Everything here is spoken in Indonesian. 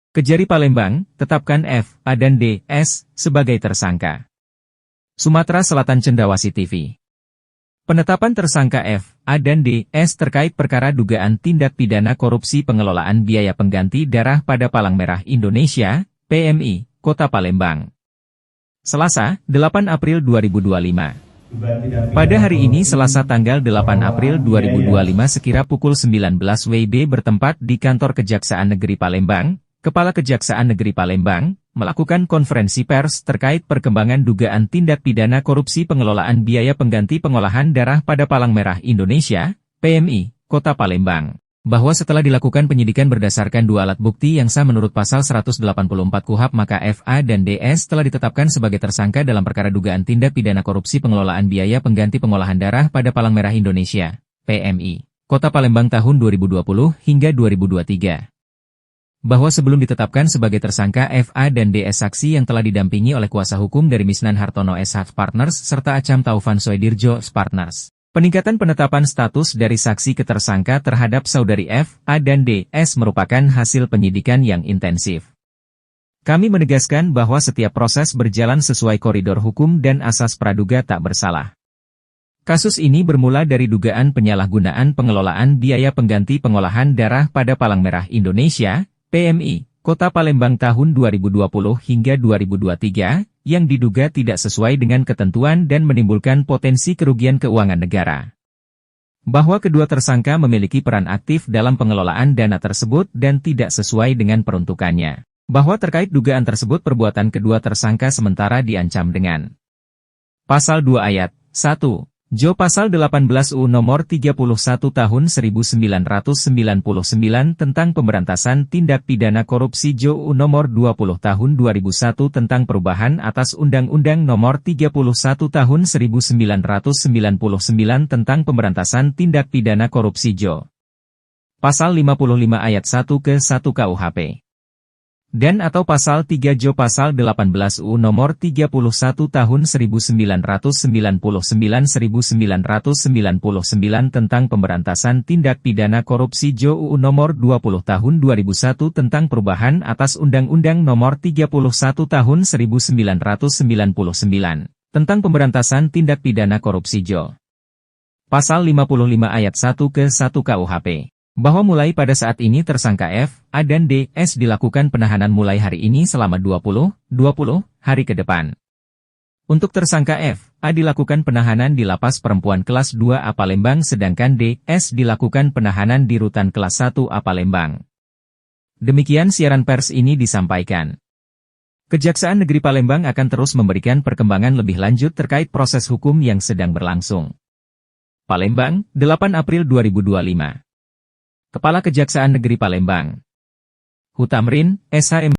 Kejari Palembang, tetapkan F, A dan D, S, sebagai tersangka. Sumatera Selatan Cendrawasih TV. Penetapan tersangka F, A dan D, S terkait perkara dugaan tindak pidana korupsi pengelolaan biaya pengganti darah pada Palang Merah Indonesia, PMI, Kota Palembang. Selasa, 8 April 2025. Pada hari ini Selasa tanggal 8 April 2025 sekira pukul 19 WIB bertempat di kantor Kejaksaan Negeri Palembang, Kepala Kejaksaan Negeri Palembang, melakukan konferensi pers terkait perkembangan dugaan tindak pidana korupsi pengelolaan biaya pengganti pengolahan darah pada Palang Merah Indonesia, PMI, Kota Palembang. Bahwa setelah dilakukan penyidikan berdasarkan dua alat bukti yang sah menurut pasal 184 KUHP maka FA dan DS telah ditetapkan sebagai tersangka dalam perkara dugaan tindak pidana korupsi pengelolaan biaya pengganti pengolahan darah pada Palang Merah Indonesia, PMI, Kota Palembang tahun 2020 hingga 2023. Bahwa sebelum ditetapkan sebagai tersangka FA dan DS saksi yang telah didampingi oleh kuasa hukum dari Misnan Hartono SH Partners serta Acam Taufan Soedirjo Partners. Peningkatan penetapan status dari saksi ke tersangka terhadap saudari F, A dan D, S merupakan hasil penyidikan yang intensif. Kami menegaskan bahwa setiap proses berjalan sesuai koridor hukum dan asas praduga tak bersalah. Kasus ini bermula dari dugaan penyalahgunaan pengelolaan biaya pengganti pengolahan darah pada Palang Merah Indonesia, PMI, Kota Palembang tahun 2020 hingga 2023, yang diduga tidak sesuai dengan ketentuan dan menimbulkan potensi kerugian keuangan negara. Bahwa kedua tersangka memiliki peran aktif dalam pengelolaan dana tersebut dan tidak sesuai dengan peruntukannya. Bahwa terkait dugaan tersebut perbuatan kedua tersangka sementara diancam dengan Pasal 2 Ayat 1. Jo Pasal 18 U Nomor 31 Tahun 1999 tentang Pemberantasan Tindak Pidana Korupsi Jo U Nomor 20 Tahun 2001 tentang Perubahan atas Undang-Undang Nomor 31 Tahun 1999 tentang Pemberantasan Tindak Pidana Korupsi Jo. Pasal 55 Ayat 1 ke 1 KUHP. Dan atau Pasal 3 Jo Pasal 18 U Nomor 31 Tahun 1999 tentang Pemberantasan Tindak Pidana Korupsi Jo U Nomor 20 Tahun 2001 tentang Perubahan atas Undang-Undang Nomor 31 Tahun 1999 tentang Pemberantasan Tindak Pidana Korupsi Jo. Pasal 55 Ayat 1 ke 1 KUHP. Bahwa mulai pada saat ini tersangka F, A dan D, S dilakukan penahanan mulai hari ini selama 20 hari ke depan. Untuk tersangka F, A dilakukan penahanan di Lapas Perempuan Kelas 2A Palembang sedangkan D, S dilakukan penahanan di Rutan Kelas 1A Palembang. Demikian siaran pers ini disampaikan. Kejaksaan Negeri Palembang akan terus memberikan perkembangan lebih lanjut terkait proses hukum yang sedang berlangsung. Palembang, 8 April 2025. Kepala Kejaksaan Negeri Palembang Hutamrin, SHM